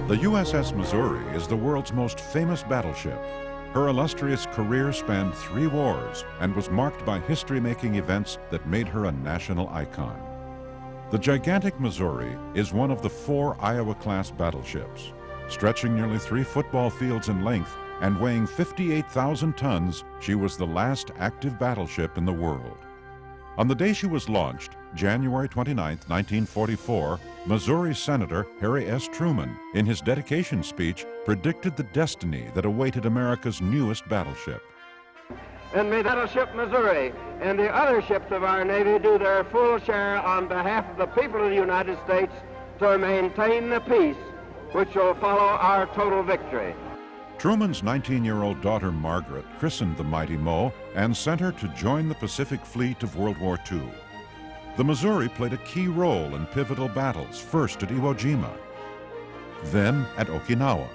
The USS Missouri is the world's most famous battleship. Her illustrious career spanned 3 wars and was marked by history-making events that made her a national icon. The gigantic Missouri is one of the 4 Iowa-class battleships. Stretching nearly 3 football fields in length and weighing 58,000 tons, she was the last active battleship in the world. On the day she was launched, January 29, 1944, Missouri Senator Harry S. Truman, in his dedication speech, predicted the destiny that awaited America's newest battleship. And may Battleship Missouri and the other ships of our Navy do their full share on behalf of the people of the United States to maintain the peace which will follow our total victory. Truman's 19-year-old daughter Margaret christened the Mighty Mo and sent her to join the Pacific Fleet of World War II. The Missouri played a key role in pivotal battles, first at Iwo Jima, then at Okinawa.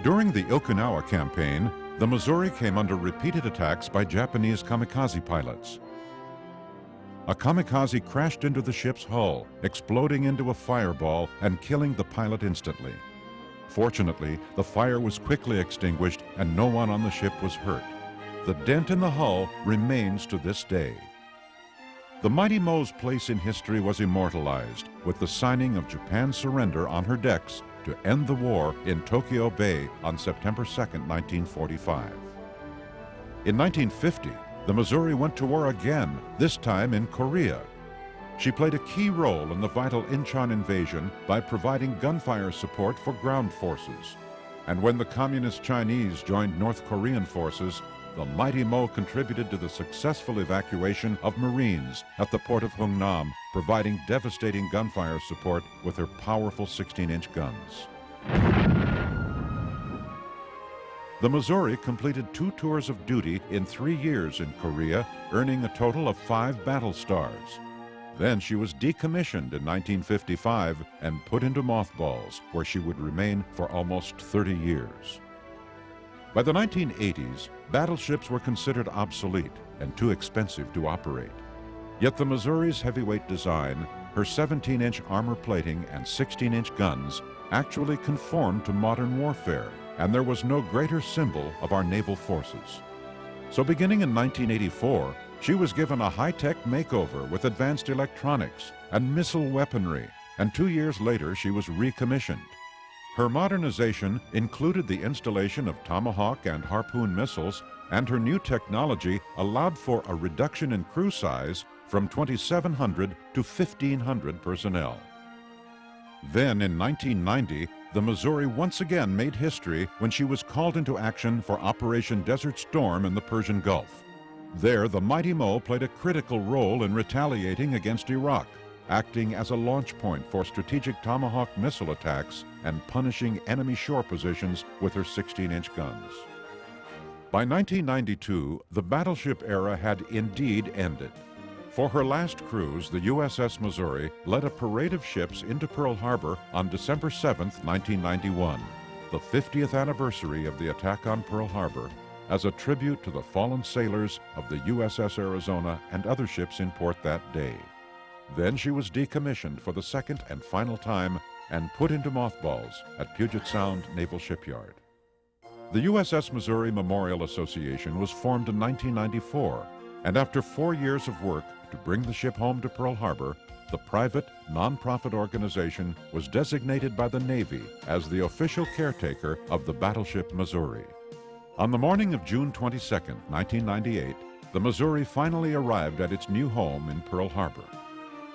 During the Okinawa campaign, the Missouri came under repeated attacks by Japanese kamikaze pilots. A kamikaze crashed into the ship's hull, exploding into a fireball and killing the pilot instantly. Fortunately, the fire was quickly extinguished and no one on the ship was hurt. The dent in the hull remains to this day. The Mighty Mo's place in history was immortalized with the signing of Japan's surrender on her decks to end the war in Tokyo Bay on September 2, 1945. In 1950, the Missouri went to war again, this time in Korea. She played a key role in the vital Incheon invasion by providing gunfire support for ground forces. And when the Communist Chinese joined North Korean forces, the Mighty Mo contributed to the successful evacuation of Marines at the port of Hungnam, providing devastating gunfire support with her powerful 16-inch guns. The Missouri completed 2 tours of duty in 3 years in Korea, earning a total of 5 battle stars. Then she was decommissioned in 1955 and put into mothballs, where she would remain for almost 30 years. By the 1980s, battleships were considered obsolete and too expensive to operate. Yet the Missouri's heavyweight design, her 17-inch armor plating and 16-inch guns actually conformed to modern warfare, and there was no greater symbol of our naval forces. So beginning in 1984, she was given a high-tech makeover with advanced electronics and missile weaponry, and 2 years later she was recommissioned. Her modernization included the installation of Tomahawk and Harpoon missiles, and her new technology allowed for a reduction in crew size from 2,700 to 1,500 personnel. Then in 1990, the Missouri once again made history when she was called into action for Operation Desert Storm in the Persian Gulf. There, the Mighty Mo played a critical role in retaliating against Iraq, acting as a launch point for strategic Tomahawk missile attacks and punishing enemy shore positions with her 16-inch guns. By 1992, the battleship era had indeed ended. For her last cruise, the USS Missouri led a parade of ships into Pearl Harbor on December 7, 1991, the 50th anniversary of the attack on Pearl Harbor, as a tribute to the fallen sailors of the USS Arizona and other ships in port that day. Then she was decommissioned for the second and final time and put into mothballs at Puget Sound Naval Shipyard. The USS Missouri Memorial Association was formed in 1994, and after 4 years of work to bring the ship home to Pearl Harbor, the private, non-profit organization was designated by the Navy as the official caretaker of the battleship Missouri. On the morning of June 22, 1998, the Missouri finally arrived at its new home in Pearl Harbor.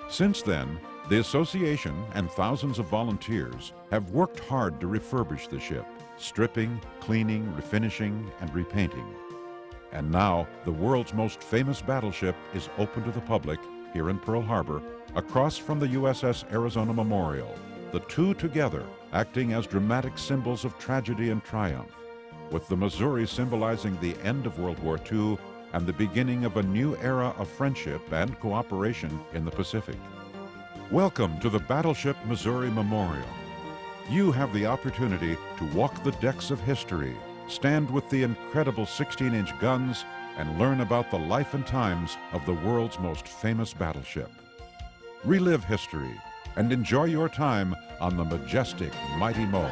Since then, the association and thousands of volunteers have worked hard to refurbish the ship, stripping, cleaning, refinishing, and repainting. And now, the world's most famous battleship is open to the public here in Pearl Harbor, across from the USS Arizona Memorial, the two together acting as dramatic symbols of tragedy and triumph, with the Missouri symbolizing the end of World War II and the beginning of a new era of friendship and cooperation in the Pacific. Welcome to the Battleship Missouri Memorial. You have the opportunity to walk the decks of history, stand with the incredible 16-inch guns, and learn about the life and times of the world's most famous battleship. Relive history, and enjoy your time on the majestic Mighty Mo.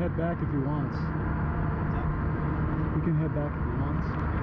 head back if he wants. He can head back if he wants.